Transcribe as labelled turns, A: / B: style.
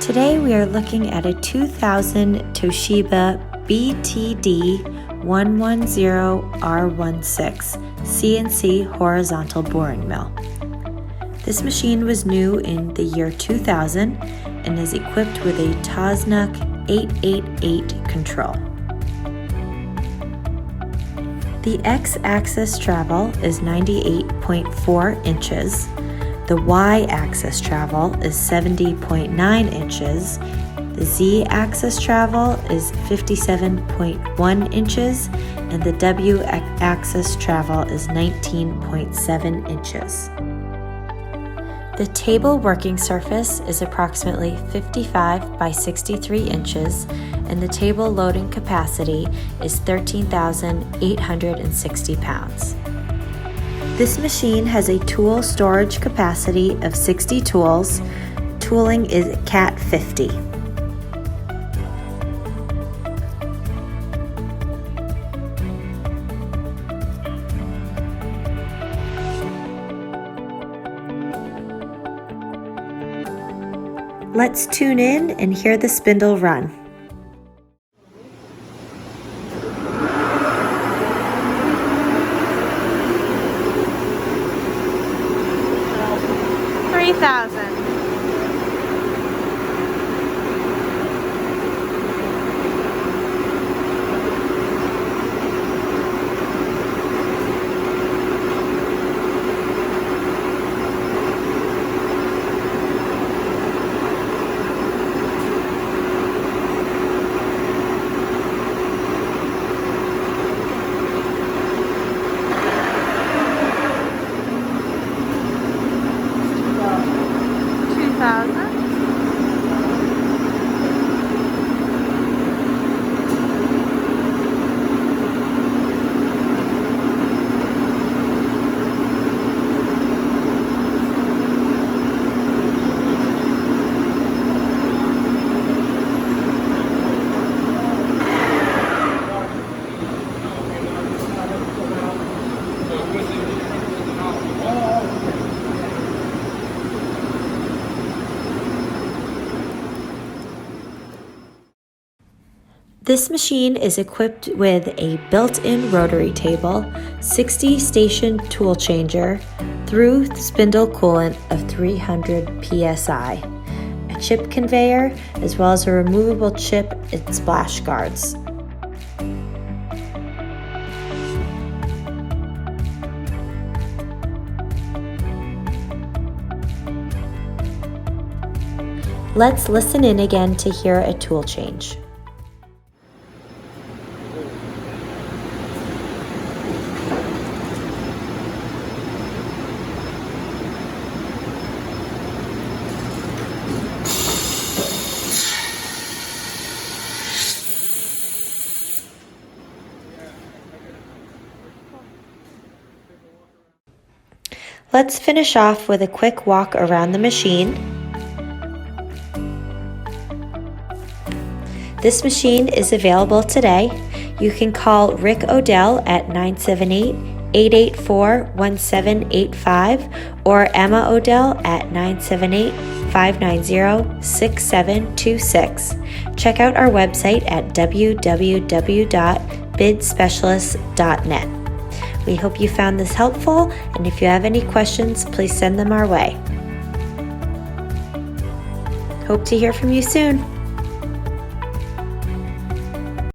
A: Today we are looking at a 2000 Toshiba BTD-110.R16 CNC horizontal boring mill. This machine was new in the year 2000 and is equipped with a Toshiba 888 control. The X-axis travel is 98.4 inches. The Y-axis travel is 70.9 inches. The Z-axis travel is 57.1 inches, and the W-axis travel is 19.7 inches. The table working surface is approximately 55 by 63 inches, and the table loading capacity is 13,860 pounds. This machine has a tool storage capacity of 60 tools. Tooling is Cat 50. Let's tune in and hear the spindle run. $3,000. This machine is equipped with a built-in rotary table, 60-station tool changer, through spindle coolant of 300 psi, a chip conveyor, as well as a removable chip and splash guards. Let's listen in again to hear a tool change. Let's finish off with a quick walk around the machine. This machine is available today. You can call Rick Odell at 978-884-1785 or Emma Odell at 978-590-6726. Check out our website at www.bidspecialist.net. We hope you found this helpful, and if you have any questions, please send them our way. Hope to hear from you soon.